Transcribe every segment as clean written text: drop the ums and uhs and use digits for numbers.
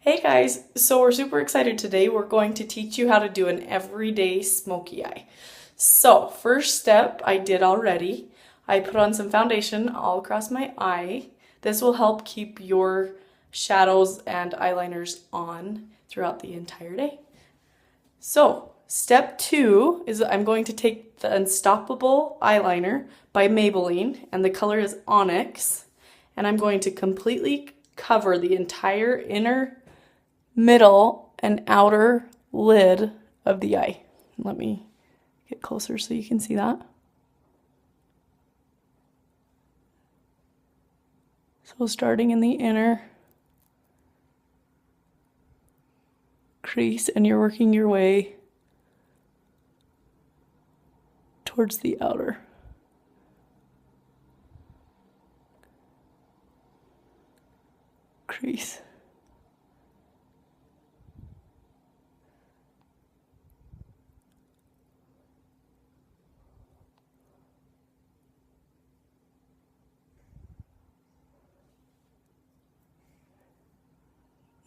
Hey guys, so we're super excited today. We're going to teach you how to do an everyday smoky eye. So, first step I did already. I put on some foundation all across my eye. This will help keep your shadows and eyeliners on throughout the entire day. So, step 2 is I'm going to take the Unstoppable eyeliner by Maybelline, and the color is Onyx, and I'm going to completely cover the entire inner, middle, and outer lid of the eye. Let me get closer so you can see that. So starting in the inner crease, and you're working your way towards the outer. Crease.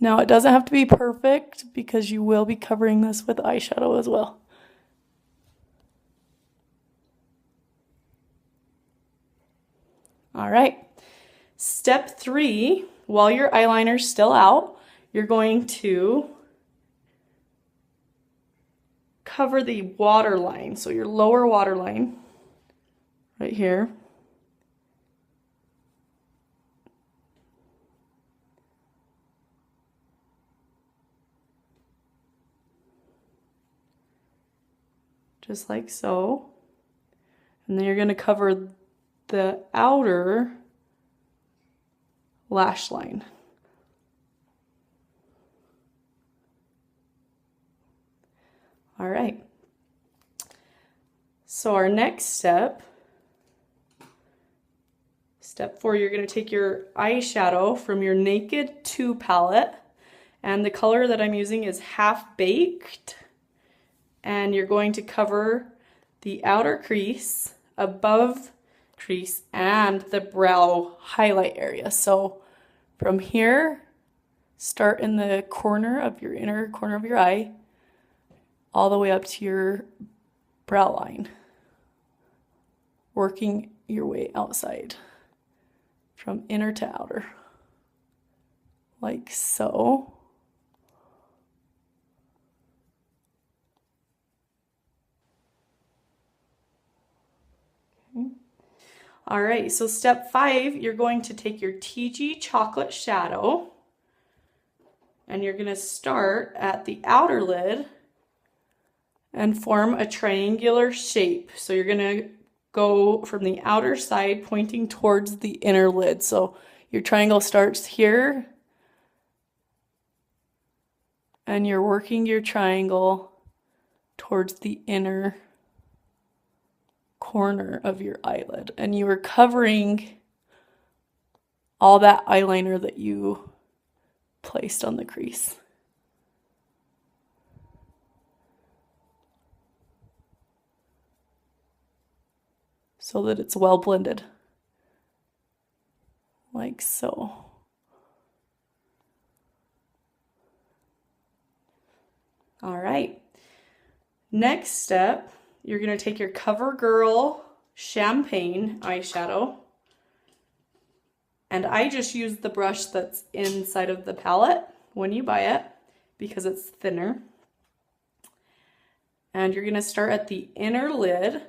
Now it doesn't have to be perfect because you will be covering this with eyeshadow as well. All right. Step 3, while your eyeliner's still out, you're going to cover the waterline. So your lower waterline right here. Just like so. And then you're going to cover the outer lash line. All right. So our next step, step 4, you're going to take your eyeshadow from your Naked 2 palette, and the color that I'm using is Half Baked, and you're going to cover the outer crease, above crease, and the brow highlight area. So from here, start in the corner of your inner corner of your eye, all the way up to your brow line, working your way outside from inner to outer, like so. Okay. All right, so step 5, you're going to take your TG chocolate shadow, and you're going to start at the outer lid and form a triangular shape. So you're going to go from the outer side pointing towards the inner lid. So your triangle starts here, and you're working your triangle towards the inner corner of your eyelid, and you are covering all that eyeliner that you placed on the crease. So that it's well blended, like so. All right. Next step, you're going to take your CoverGirl Champagne eyeshadow, and I just used the brush that's inside of the palette when you buy it because it's thinner. And you're going to start at the inner lid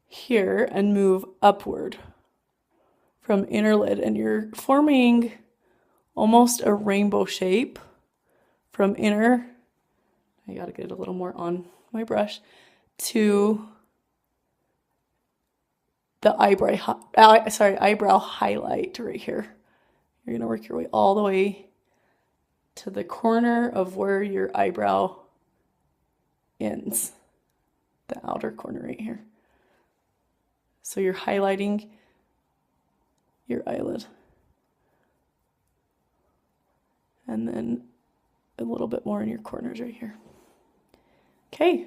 here and move upward from inner lid, and you're forming almost a rainbow shape from inner, I gotta get a little more on my brush, to the eyebrow highlight right here. You're gonna work your way all the way to the corner of where your eyebrow ends, the outer corner right here. So you're highlighting your eyelid. And then a little bit more in your corners right here. Okay.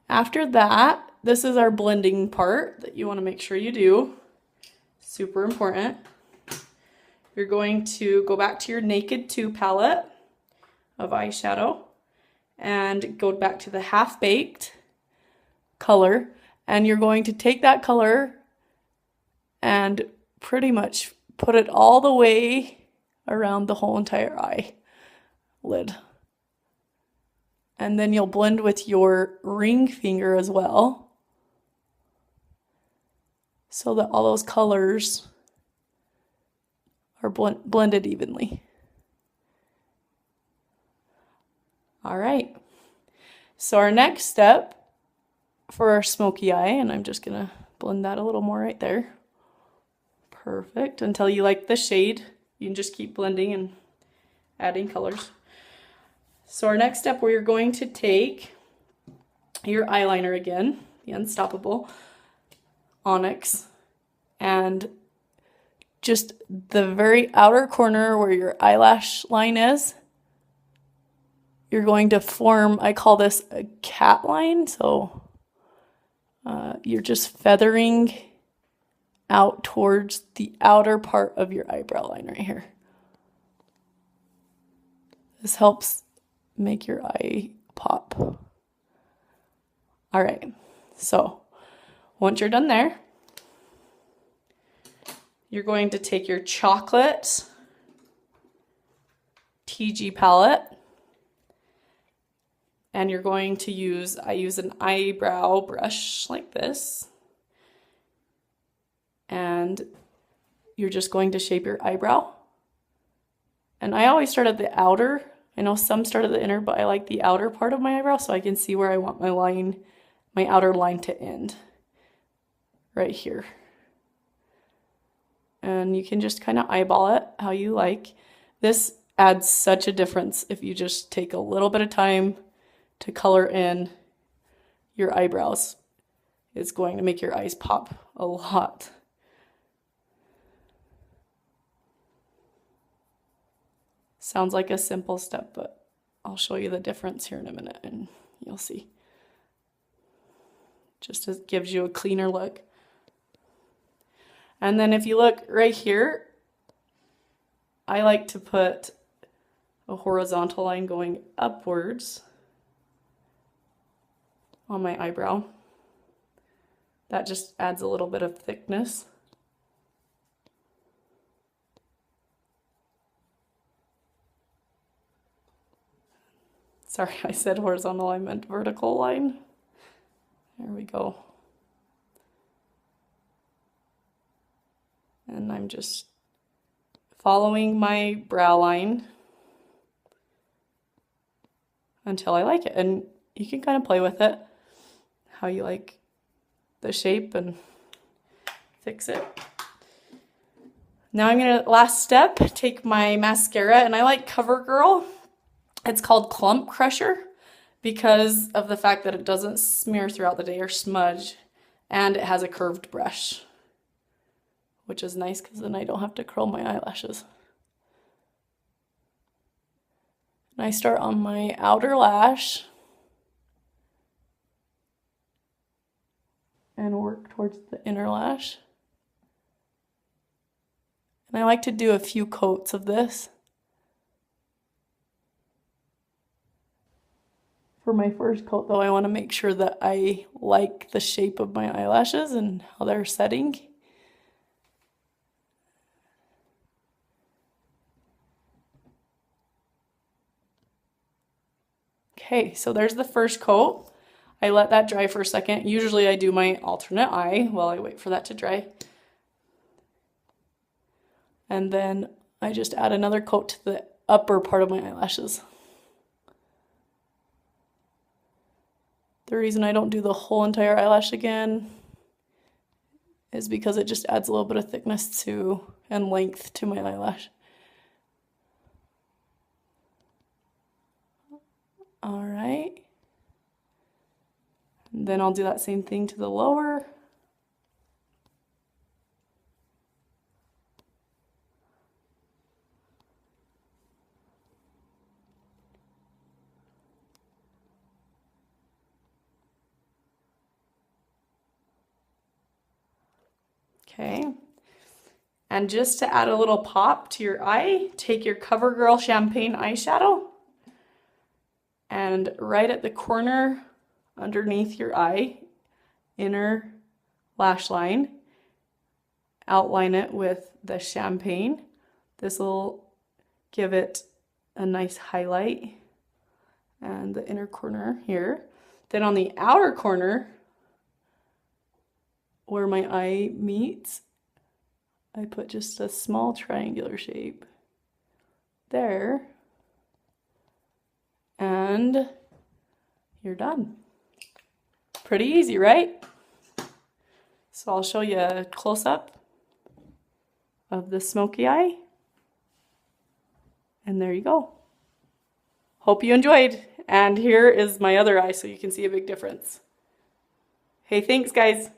After that, this is our blending part that you want to make sure you do. Super important. you're going to go back to your Naked 2 palette of eyeshadow and go back to the Half Baked color, and you're going to take that color and pretty much put it all the way around the whole entire eye lid. And then you'll blend with your ring finger as well, so that all those colors are blended evenly. All right, so our next step for our smoky eye, and I'm just gonna blend that a little more right there. Perfect, until you like the shade. You can just keep blending and adding colors. So our next step, where you're going to take your eyeliner again, the Unstoppable Onyx, and just the very outer corner where your eyelash line is, you're going to form, I call this a cat line. So you're just feathering out towards the outer part of your eyebrow line right here. This helps make your eye pop. All right, so once you're done there, you're going to take your chocolate TG palette, and you're going to use, I use an eyebrow brush like this, and you're just going to shape your eyebrow. And I always start at the outer. I know some start at the inner, but I like the outer part of my eyebrow so I can see where I want my line, my outer line to end. Right here. And you can just kind of eyeball it how you like. This adds such a difference if you just take a little bit of time to color in your eyebrows. It's going to make your eyes pop a lot. Sounds like a simple step, but I'll show you the difference here in a minute and you'll see. Just as gives you a cleaner look. And then if you look right here, I like to put a horizontal line going upwards on my eyebrow. That just adds a little bit of thickness. Sorry, I said horizontal, I meant vertical line. There we go. And I'm just following my brow line until I like it. And you can kind of play with it, how you like the shape, and fix it. Now I'm gonna, last step, take my mascara, and I like CoverGirl. It's called Clump Crusher because of the fact that it doesn't smear throughout the day or smudge, and it has a curved brush, which is nice because then I don't have to curl my eyelashes. And I start on my outer lash and work towards the inner lash. And I like to do a few coats of this. For my first coat though, I want to make sure that I like the shape of my eyelashes and how they're setting. Okay, so there's the first coat. I let that dry for a second. Usually I do my alternate eye while I wait for that to dry. And then I just add another coat to the upper part of my eyelashes. The reason I don't do the whole entire eyelash again is because it just adds a little bit of thickness to and length to my eyelash. All right. And then I'll do that same thing to the lower. Okay. And just to add a little pop to your eye, take your CoverGirl Champagne eyeshadow and right at the corner underneath your eye, inner lash line, outline it with the champagne. This will give it a nice highlight, and the inner corner here. Then on the outer corner, where my eye meets, I put just a small triangular shape there, and you're done. Pretty easy, right? So I'll show you a close-up of the smoky eye. And there you go. Hope you enjoyed. And here is my other eye so you can see a big difference. Hey, thanks guys.